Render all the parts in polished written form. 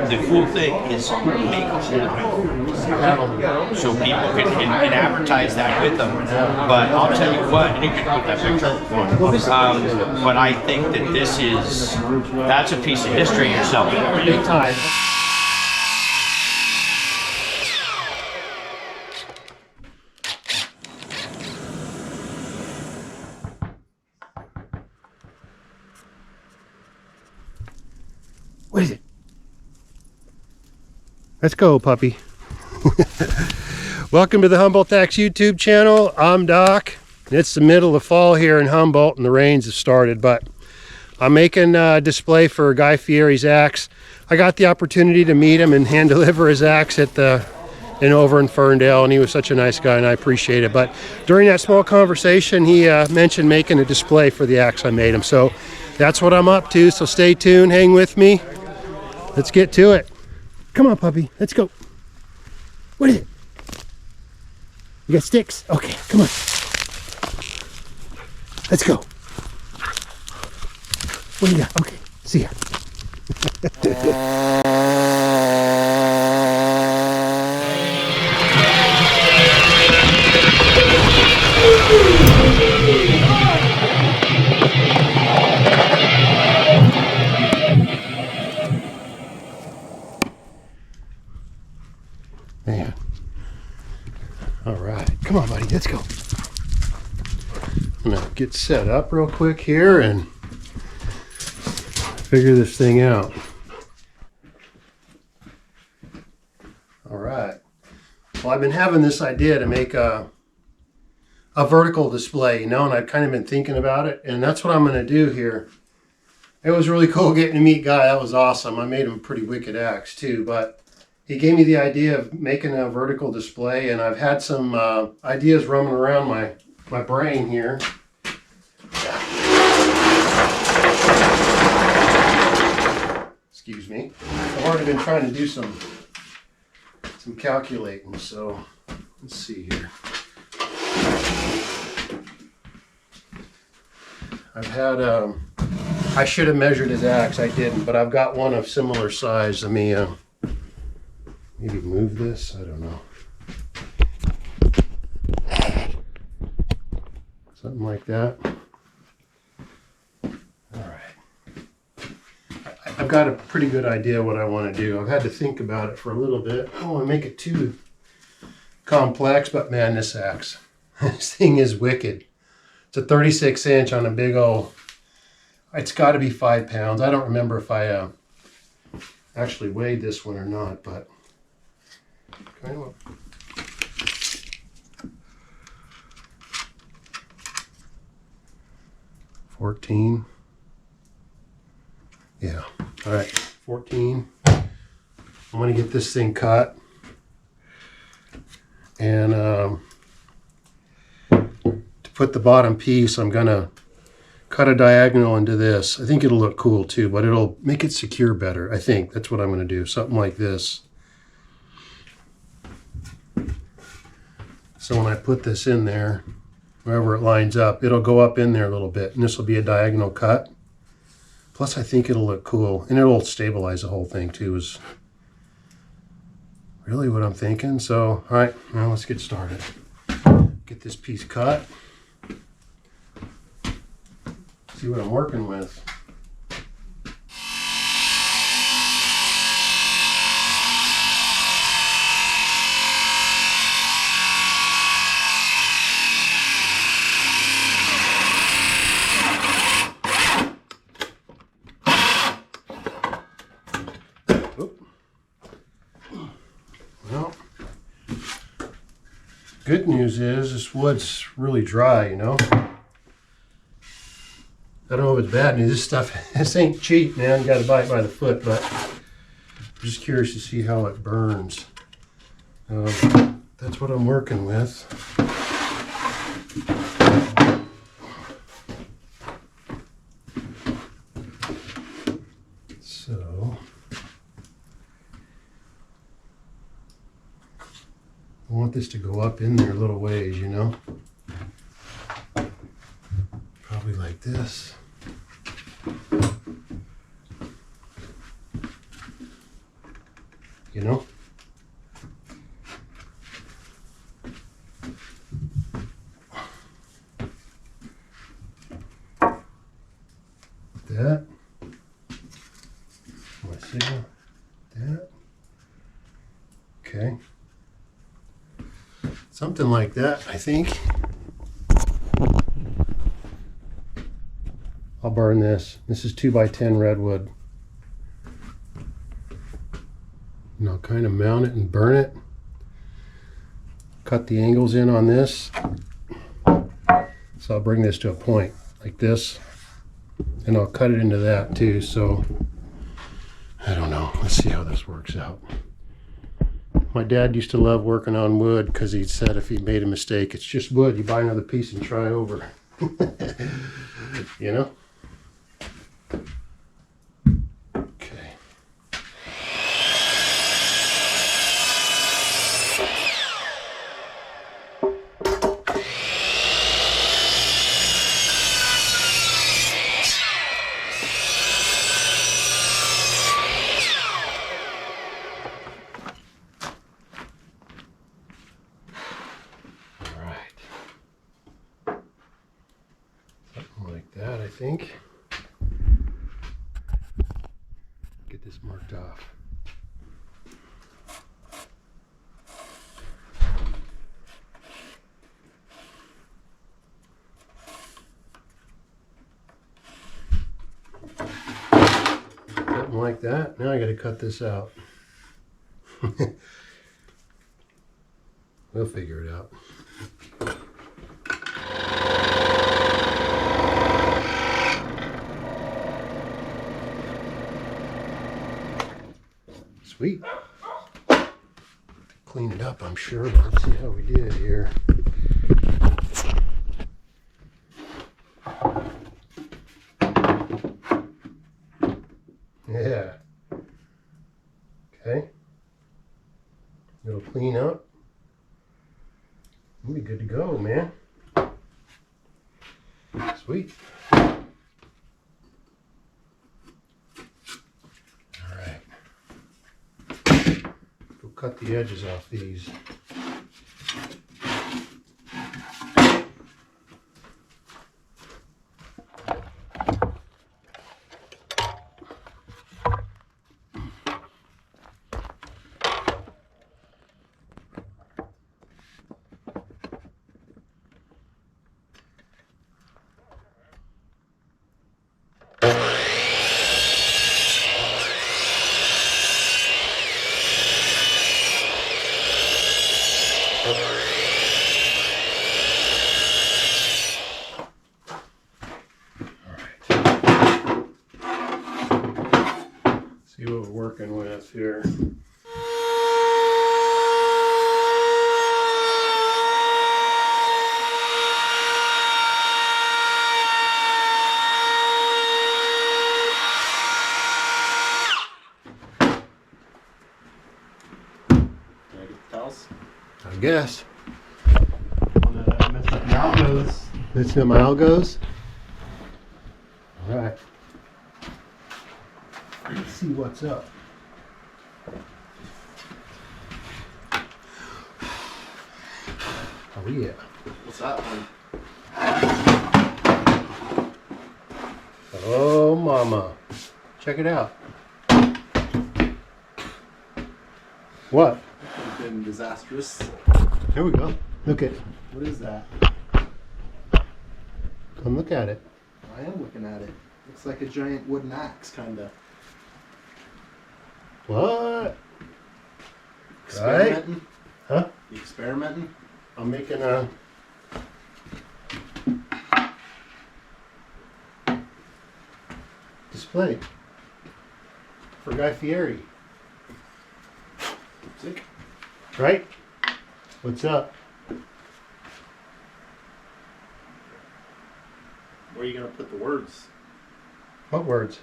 the cool thing is make a whole so people can and advertise that with them. But I'll tell you what, and you can put that picture on. But I think that that's a piece of history yourself. Big time. What is it? Let's go, puppy. Welcome to the Humboldt Axe YouTube channel. I'm Doc. It's the middle of fall here in Humboldt and the rains have started, but I'm making a display for Guy Fieri's axe. I got the opportunity to meet him and hand deliver his axe at over in Ferndale, and he was such a nice guy and I appreciate it. But during that small conversation, he mentioned making a display for the axe I made him. So that's what I'm up to, so stay tuned, hang with me. Let's get to it. Come on, puppy, let's go. What is it? You got sticks? Okay, come on. Let's go. What do you got? Okay, see ya. Man. All right, come on, buddy, let's go. I'm gonna get set up real quick here and figure this thing out. All right. Well, I've been having this idea to make a vertical display, and I've kind of been thinking about it, and that's what I'm gonna do here. It was really cool getting to meet Guy. That was awesome. I made him a pretty wicked axe too, but he gave me the idea of making a vertical display, and I've had some ideas roaming around my brain here. Excuse me. I've already been trying to do some calculating, so let's see here. I've had, I should have measured his axe, I didn't, but I've got one of similar size. Let me maybe move this, I don't know. Something like that. All right. I've got a pretty good idea what I want to do. I've had to think about it for a little bit. I don't want to make it too complex, but man, this axe, this thing is wicked. It's a 36 inch on a big old, it's got to be 5 pounds. I don't remember if I actually weighed this one or not, but kind of 14. Yeah. All right. 14. I'm going to get this thing cut. And to put the bottom piece, I'm going to cut a diagonal into this. I think it'll look cool too, but it'll make it secure better. I think that's what I'm going to do. Something like this. So when I put this in there, wherever it lines up, it'll go up in there a little bit, and this will be a diagonal cut. Plus, I think it'll look cool, and it'll stabilize the whole thing too, is really what I'm thinking. So, all right, now let's get started. Get this piece cut. See what I'm working with. Well, good news is this wood's really dry, I don't know if it's bad news. This stuff, this ain't cheap, man. You gotta buy it by the foot, but I'm just curious to see how it burns. That's what I'm working with. So, I want this to go up in there a little ways, Probably like this. you know? That. My signal. That. Okay. Something like that, I think. I'll burn this. This is 2x10 redwood. And I'll kind of mount it and burn it. Cut the angles in on this. So I'll bring this to a point like this. And I'll cut it into that too. So I don't know. Let's see how this works out. My dad used to love working on wood because he said if he made a mistake, it's just wood. You buy another piece and try over. You know? Okay. That I think. Get this marked off. Something like that. Now I got to cut this out. We'll figure it out. Sweet. Clean it up, I'm sure, but let's see how we did here. Yeah. Okay. It'll clean up. We'll be good to go, man. Sweet. Cut the edges off these. See what we're working with here. I guess. That's how my algos. All right. Let's see what's up. Oh yeah. What's that one? Oh mama. Check it out. What? That could have been disastrous. Here we go. Look at. What is that? Come look at it. I am looking at it. Looks like a giant wooden axe, kinda. What? Experimenting? Huh? You experimenting? I'm making a display for Guy Fieri. Sick. Right? What's up? Where are you gonna put the words? What words?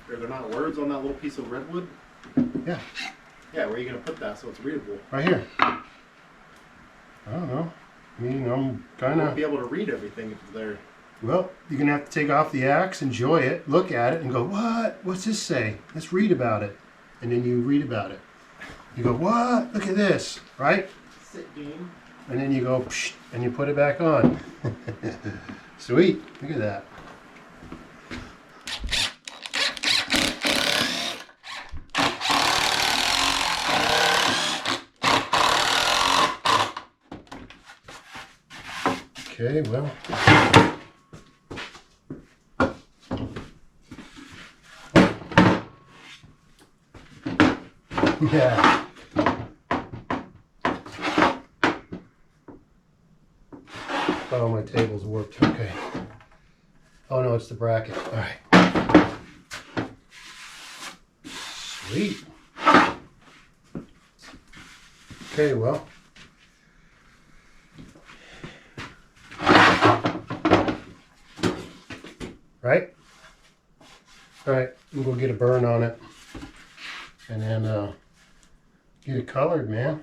Are there not words on that little piece of redwood? Yeah, Yeah, where are you gonna put that so it's readable? right here. I don't know. I mean, I'm You kind won't of... be able to read everything if it's there. Well, you're going to have to take off the axe, enjoy it, look at it, and go, what? What's this say? Let's read about it. And then you read about it. You go, what? Look at this, right? Sit game. And then you go, psh, and you put it back on. Sweet, look at that. Okay, well. Yeah. Oh, my table's warped. Okay. Oh no, it's the bracket. All right. Sweet. Okay, well. Right? All right, we'll go get a burn on it. And then get it colored, man.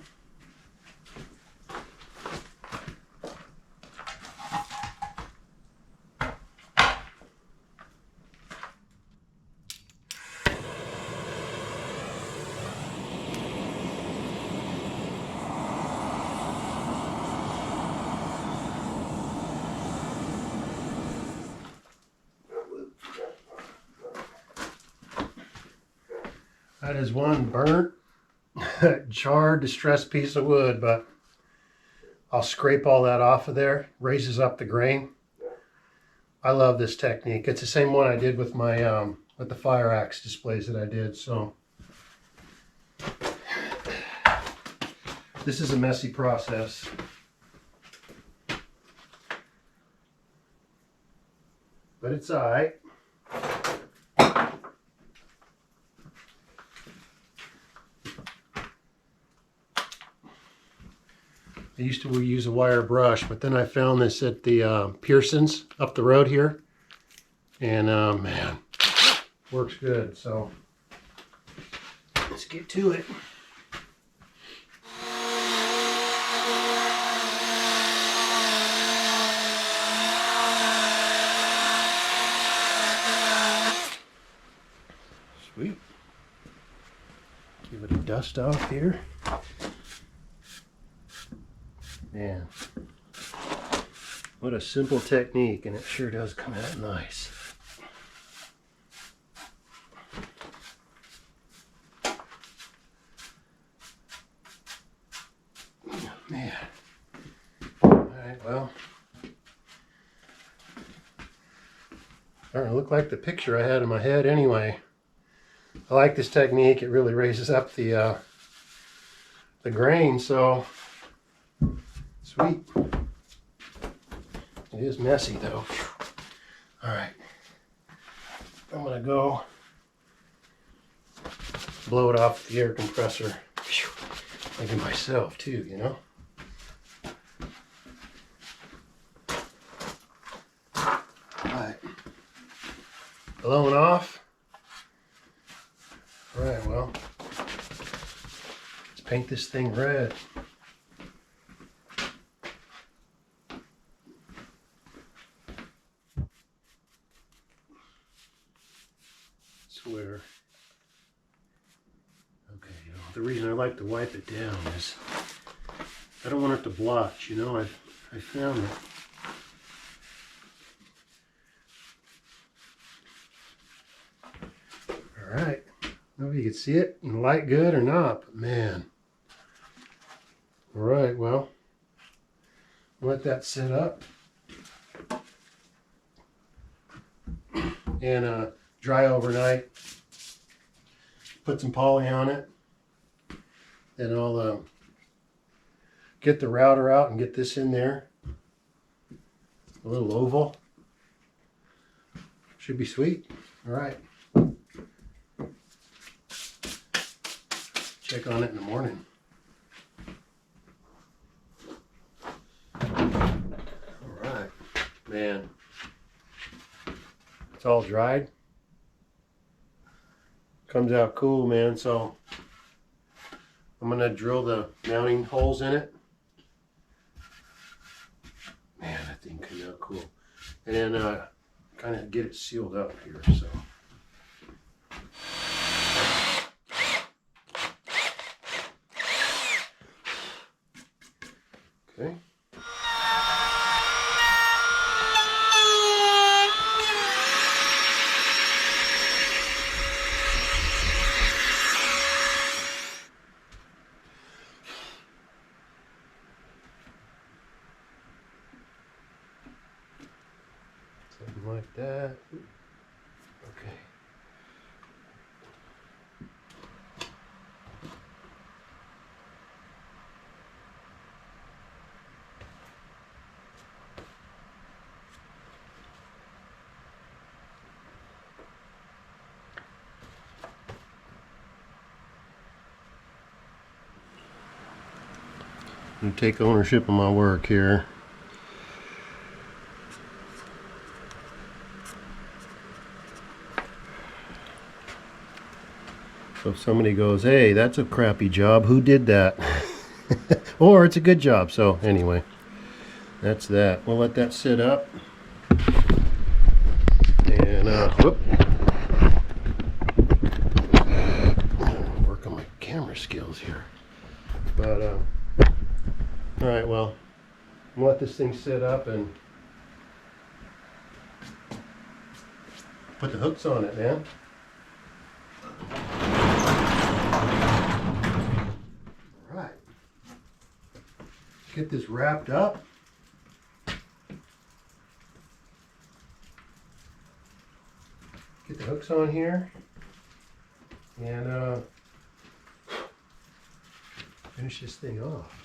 That is one burnt, charred, distressed piece of wood, but I'll scrape all that off of there. Raises up the grain. I love this technique. It's the same one I did with my with the fire axe displays that I did. So this is a messy process. But it's all right. I used to use a wire brush, but then I found this at the Pearson's up the road here. And man, works good. So let's get to it. Sweet. Give it a dust off here. Man, what a simple technique, and it sure does come out nice. Man. All right, well. Starting to look like the picture I had in my head anyway. I like this technique. It really raises up the grain, so sweet. It is messy though. All right, I'm gonna go blow it off with the air compressor. Like myself too, you know. All right, blowing off. All right, well, let's paint this thing red. Swear. Okay, you know, the reason I like to wipe it down is I don't want it to blotch, you know. I found it. All right. I don't know if you can see it in the light good or not, but man. All right, well, let that sit up and dry overnight. Put some poly on it. Then I'll get the router out and get this in there. A little oval. Should be sweet. All right. Check on it in the morning. All right, man. It's all dried. Comes out cool, man. So I'm gonna drill the mounting holes in it. Man, that thing came out cool. And then kind of get it sealed up here. So. Okay. Something like that. Okay. I'm gonna take ownership of my work here. So if somebody goes, hey, that's a crappy job, who did that? Or it's a good job. So anyway, that's that. We'll let that sit up. And whoop. Work on my camera skills here. But all right, well, I'm gonna let this thing sit up and put the hooks on it, man. Right. Get this wrapped up. Get the hooks on here. And finish this thing off.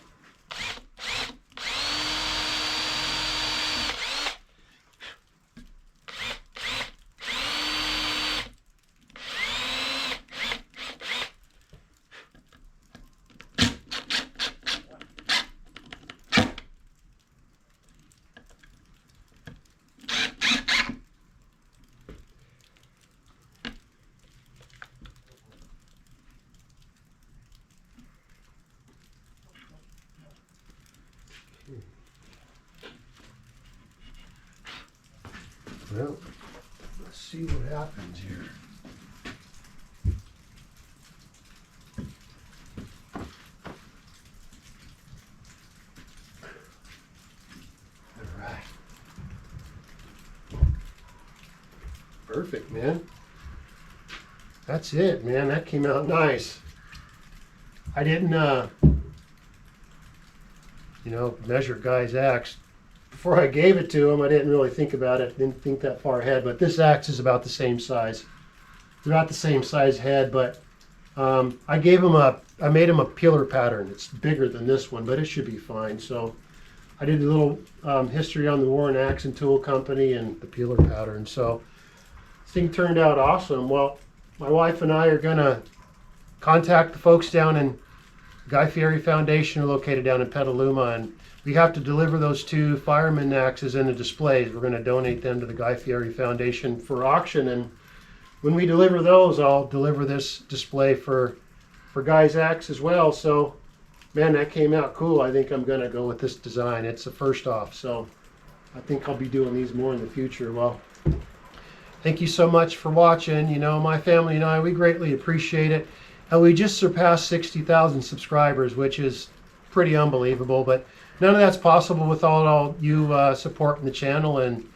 Well, let's see what happens here. All right. Perfect, man. That's it, man. That came out nice. I didn't, measure Guy's axe. Before I gave it to him, I didn't really think about it. Didn't think that far ahead. But this axe is about the same size. It's about the same size head, but I made him a peeler pattern. It's bigger than this one, but it should be fine. So I did a little history on the Warren Axe and Tool Company and the peeler pattern. So this thing turned out awesome. Well, my wife and I are gonna contact the folks down in Guy Fieri Foundation, located down in Petaluma, and we have to deliver those 2 fireman axes in the displays. We're going to donate them to the Guy Fieri Foundation for auction, and when we deliver those, I'll deliver this display for Guy's axe as well. So, man, that came out cool. I think I'm going to go with this design. It's the first off, so I think I'll be doing these more in the future. Well, thank you so much for watching. You know, my family and I, we greatly appreciate it. And we just surpassed 60,000 subscribers, which is pretty unbelievable. But none of that's possible without all you supporting the channel and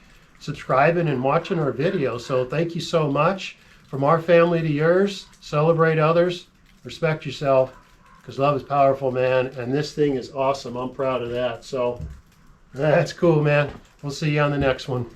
subscribing and watching our videos. So thank you so much. From our family to yours, celebrate others, respect yourself, because love is powerful, man. And this thing is awesome. I'm proud of that. So that's cool, man. We'll see you on the next one.